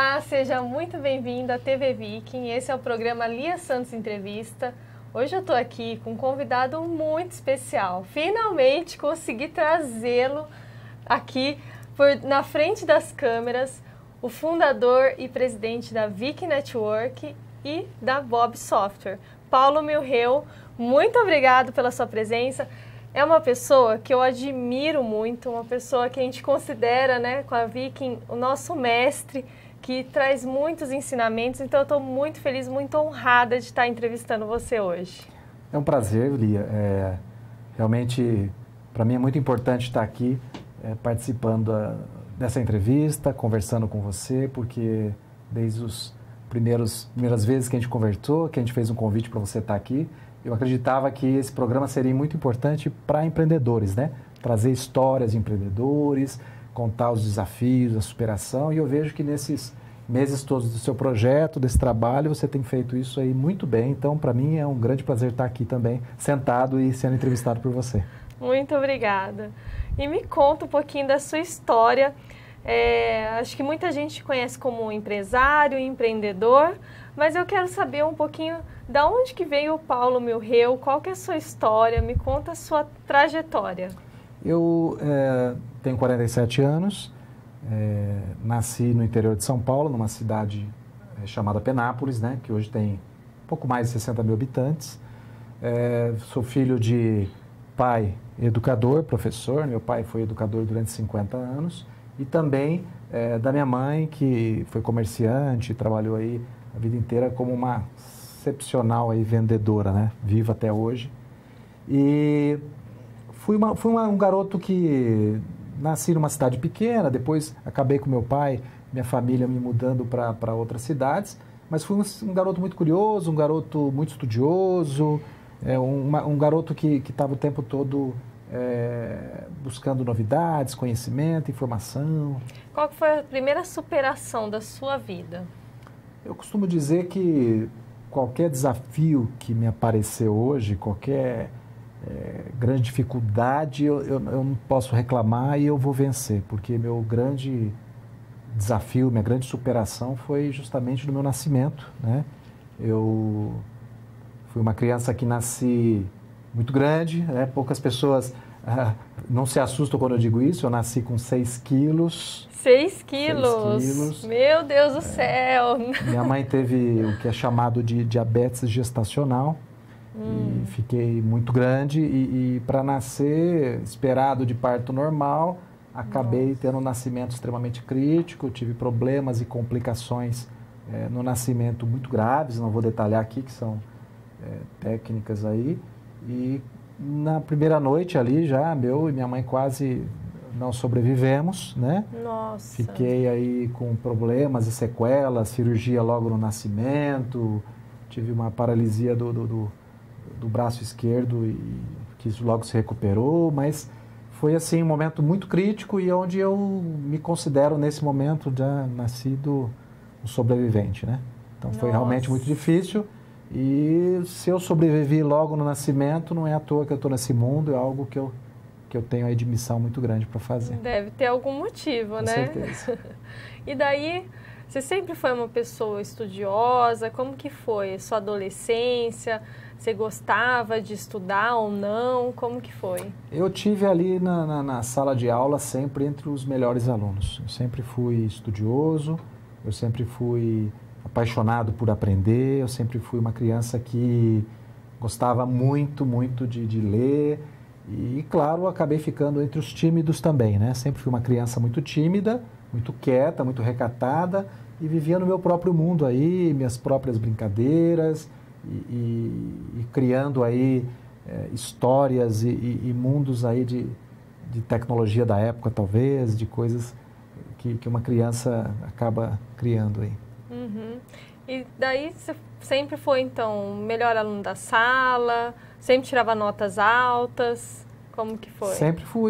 Olá, seja muito bem-vindo à TV Viking. Esse é o programa Lia Santos Entrevista. Hoje eu estou aqui com um convidado muito especial. Finalmente consegui trazê-lo aqui na frente das câmeras, o fundador e presidente da Viking Network e da Bob Software, Paulo Milreu. Muito obrigado pela sua presença. É uma pessoa que eu admiro muito, uma pessoa que a gente considera, né, com a Viking, o nosso mestre, que traz muitos ensinamentos. Então, eu estou muito feliz, muito honrada de estar entrevistando você hoje. É um prazer, Lia. Realmente, para mim é muito importante estar aqui participando dessa entrevista, conversando com você, porque desde as primeiras vezes que a gente conversou, que a gente fez um convite para você estar aqui, eu acreditava que esse programa seria muito importante para empreendedores, né? Trazer histórias de empreendedores, contar os desafios, a superação, e eu vejo que nesses meses todos do seu projeto, desse trabalho, você tem feito isso aí muito bem. Então, para mim, é um grande prazer estar aqui também, sentado e sendo entrevistado por você. Muito obrigada. E me conta um pouquinho da sua história. Acho que muita gente conhece como empresário, empreendedor, mas eu quero saber um pouquinho da onde que veio o Paulo Milreu, qual que é a sua história, me conta a sua trajetória. Eu tenho 47 anos, nasci no interior de São Paulo, numa cidade chamada Penápolis, né, que hoje tem pouco mais de 60 mil habitantes. Sou filho de pai educador, professor, meu pai foi educador durante 50 anos, e também da minha mãe, que foi comerciante, trabalhou aí a vida inteira como uma excepcional aí vendedora, né, viva até hoje. E fui um garoto que nasci numa cidade pequena, depois acabei com meu pai, minha família me mudando para outras cidades, mas fui um garoto muito curioso, um garoto muito estudioso, um garoto que estava o tempo todo buscando novidades, conhecimento, informação. Qual que foi a primeira superação da sua vida? Eu costumo dizer que qualquer desafio que me apareceu hoje, qualquer grande dificuldade, eu não posso reclamar e eu vou vencer, porque meu grande desafio, minha grande superação foi justamente no meu nascimento, né? Eu fui uma criança que nasci muito grande, né? Poucas pessoas não se assustam quando eu digo isso, eu nasci com 6 quilos. 6 quilos? Meu Deus do céu! Minha mãe teve o que é chamado de diabetes gestacional. E fiquei muito grande e para nascer, esperado de parto normal, acabei tendo um nascimento extremamente crítico, tive problemas e complicações no nascimento muito graves, não vou detalhar aqui, que são técnicas aí. E na primeira noite ali já, meu e minha mãe quase não sobrevivemos, né? Nossa! Fiquei aí com problemas e sequelas, cirurgia logo no nascimento, tive uma paralisia do braço esquerdo e que logo se recuperou, mas foi assim um momento muito crítico e onde eu me considero nesse momento já nascido um sobrevivente, né? Então foi realmente muito difícil e se eu sobrevivi logo no nascimento, não é à toa que eu estou nesse mundo, é algo que eu tenho aí de missão muito grande para fazer. Deve ter algum motivo, né? Com certeza. E daí, você sempre foi uma pessoa estudiosa? Como que foi sua adolescência? Você gostava de estudar ou não? Como que foi? Eu tive ali na sala de aula sempre entre os melhores alunos. Eu sempre fui estudioso, eu sempre fui apaixonado por aprender, eu sempre fui uma criança que gostava muito, muito de ler. E, claro, acabei ficando entre os tímidos também, né? Sempre fui uma criança muito tímida, muito quieta, muito recatada e vivia no meu próprio mundo aí, minhas próprias brincadeiras e criando aí histórias e mundos aí de tecnologia da época, talvez, de coisas que uma criança acaba criando aí. Uhum. E daí você sempre foi, então, melhor aluno da sala, sempre tirava notas altas, como que foi?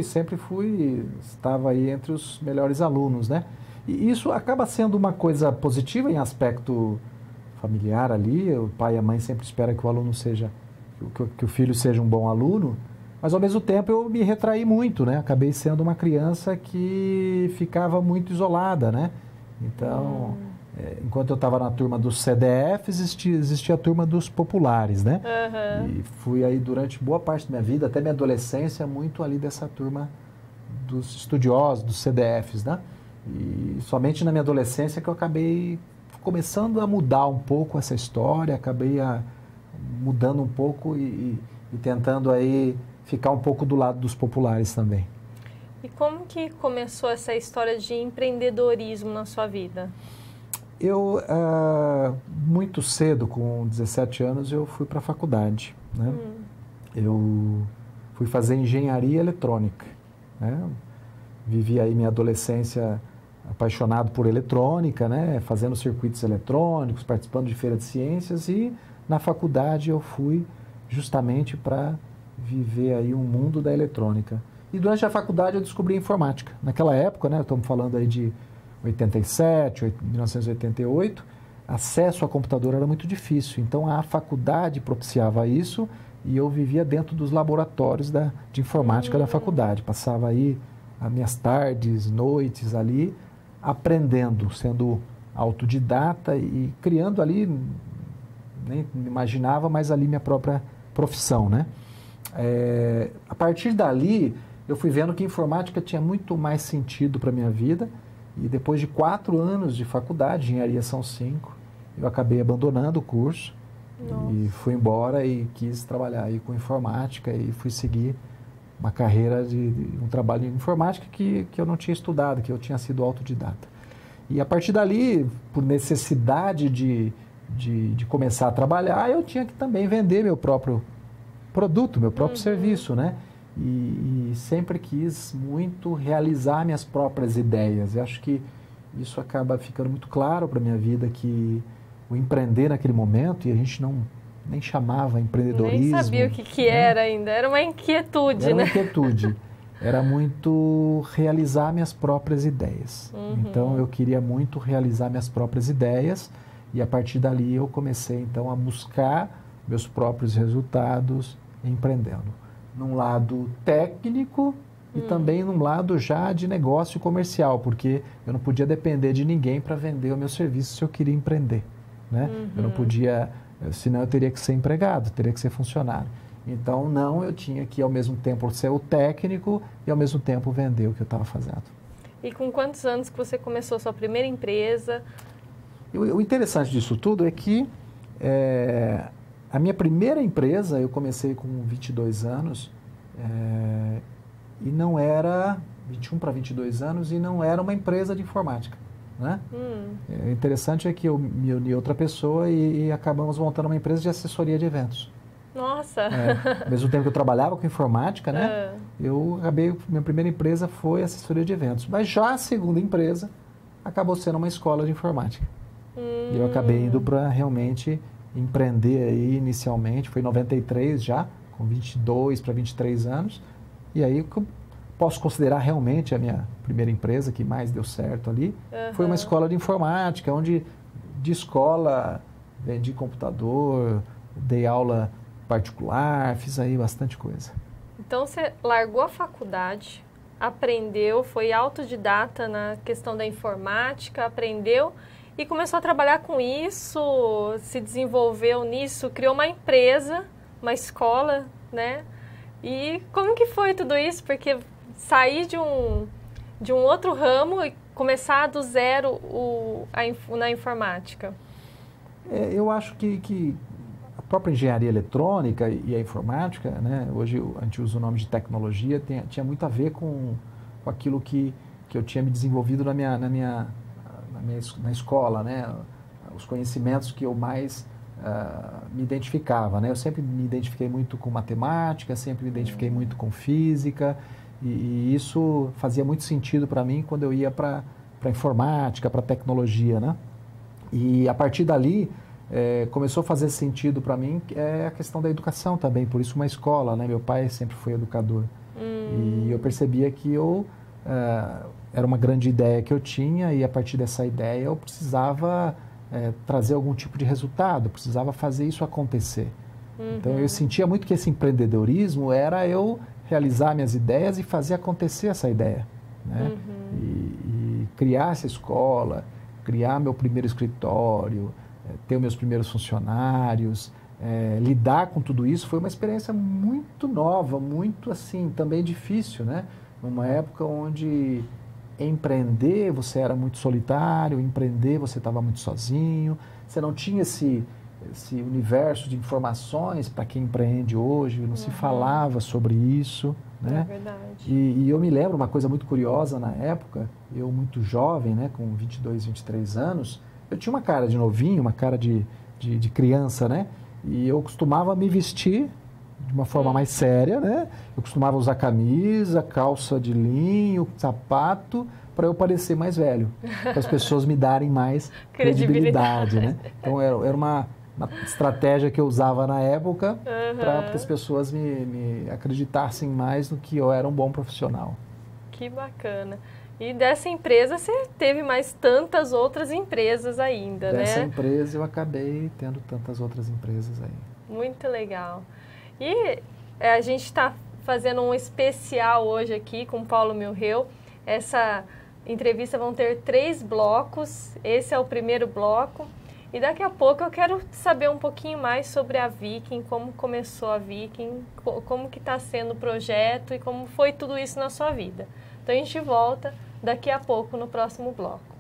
Sempre fui, estava aí entre os melhores alunos, né? E isso acaba sendo uma coisa positiva em aspecto familiar ali, o pai e a mãe sempre esperam que o aluno seja, que o filho seja um bom aluno, mas ao mesmo tempo eu me retraí muito, né? Acabei sendo uma criança que ficava muito isolada, né? Então, enquanto eu estava na turma dos CDF, existia a turma dos populares, né? Uhum. E fui aí durante boa parte da minha vida, até minha adolescência, muito ali dessa turma dos estudiosos, dos CDFs, né? E somente na minha adolescência que eu acabei começando a mudar um pouco essa história, acabei mudando um pouco e tentando aí ficar um pouco do lado dos populares também. E como que começou essa história de empreendedorismo na sua vida? Eu, muito cedo, com 17 anos, eu fui para a faculdade, né? Eu fui fazer engenharia eletrônica, né? Vivi aí minha adolescência apaixonado por eletrônica, né? Fazendo circuitos eletrônicos, participando de feira de ciências, e na faculdade eu fui justamente para viver aí um mundo da eletrônica. E durante a faculdade eu descobri a informática. Naquela época, né? Estamos falando aí de 87, 1988, acesso a computador era muito difícil. Então a faculdade propiciava isso e eu vivia dentro dos laboratórios de informática da faculdade. Passava aí as minhas tardes, noites ali, aprendendo, sendo autodidata e criando ali, nem imaginava, mas ali minha própria profissão, né? A partir dali, eu fui vendo que a informática tinha muito mais sentido para a minha vida. E depois de 4 anos de faculdade, engenharia são 5, eu acabei abandonando o curso. Nossa. E fui embora e quis trabalhar aí com informática e fui seguir uma carreira um trabalho de informática que eu não tinha estudado, que eu tinha sido autodidata. E a partir dali, por necessidade de começar a trabalhar, eu tinha que também vender meu próprio produto, meu próprio serviço, né? E sempre quis muito realizar minhas próprias ideias. Eu acho que isso acaba ficando muito claro para a minha vida, que o empreender naquele momento, e a gente nem chamava empreendedorismo. Nem sabia o que era ainda, era uma inquietude, né? Era uma inquietude. Era muito realizar minhas próprias ideias. Então, eu queria muito realizar minhas próprias ideias e, a partir dali, eu comecei, então, a buscar meus próprios resultados empreendendo. Num lado técnico e também num lado já de negócio comercial, porque eu não podia depender de ninguém para vender o meu serviço se eu queria empreender, né? Eu não podia, senão eu teria que ser empregado, teria que ser funcionário. Então, não, eu tinha que ao mesmo tempo ser o técnico e ao mesmo tempo vender o que eu estava fazendo. E com quantos anos que você começou a sua primeira empresa? O interessante disso tudo é que a minha primeira empresa, eu comecei com 22 anos, e não era, 21 para 22 anos, e não era uma empresa de informática, né? O interessante é que eu me uni a outra pessoa e acabamos montando uma empresa de assessoria de eventos. Nossa! Ao mesmo tempo que eu trabalhava com informática, né? Minha primeira empresa foi assessoria de eventos. Mas já a segunda empresa acabou sendo uma escola de informática. E eu acabei indo para realmente empreender aí inicialmente, foi em 93 já, com 22 para 23 anos, e aí eu posso considerar realmente a minha primeira empresa que mais deu certo ali, foi uma escola de informática, onde de escola vendi computador, dei aula particular, fiz aí bastante coisa. Então você largou a faculdade, aprendeu, foi autodidata na questão da informática, aprendeu e começou a trabalhar com isso, se desenvolveu nisso, criou uma empresa, uma escola, né? E como que foi tudo isso? Porque sair de um outro ramo e começar do zero na informática. Eu acho que a própria engenharia eletrônica e a informática, né? Hoje a gente usa o nome de tecnologia, tinha muito a ver com aquilo que eu tinha me desenvolvido na escola, né? Os conhecimentos que eu mais me identificava, né? Eu sempre me identifiquei muito com matemática, sempre me identifiquei muito com física e isso fazia muito sentido para mim quando eu ia para informática, para tecnologia, né? E a partir dali começou a fazer sentido para mim a questão da educação também, por isso uma escola, né? Meu pai sempre foi educador e eu percebia que era uma grande ideia que eu tinha e a partir dessa ideia eu precisava trazer algum tipo de resultado, precisava fazer isso acontecer. Então eu sentia muito que esse empreendedorismo era eu realizar minhas ideias e fazer acontecer essa ideia, né? E criar essa escola criar meu primeiro escritório, ter meus primeiros funcionários, lidar com tudo isso foi uma experiência muito nova, muito assim, também difícil, né? Numa época onde empreender você era muito solitário, empreender você estava muito sozinho, você não tinha esse universo de informações para quem empreende hoje, não se falava sobre isso, né? É verdade. E eu me lembro uma coisa muito curiosa na época, eu muito jovem, né, com 22, 23 anos, eu tinha uma cara de novinho, uma cara de criança, né? E eu costumava me vestir de uma forma mais séria, né? Eu costumava usar camisa, calça de linho, sapato, para eu parecer mais velho, para as pessoas me darem mais credibilidade, né? Então era uma estratégia que eu usava na época para que as pessoas me acreditassem mais no que eu era um bom profissional. Que bacana. E dessa empresa você teve mais tantas outras empresas ainda, né? Dessa empresa eu acabei tendo tantas outras empresas aí. Muito legal. E a gente está fazendo um especial hoje aqui com Paulo Milreu. Essa entrevista vão ter 3 blocos. Esse é o primeiro bloco. E daqui a pouco eu quero saber um pouquinho mais sobre a Viking, como começou a Viking, como que está sendo o projeto e como foi tudo isso na sua vida. Então a gente volta daqui a pouco no próximo bloco.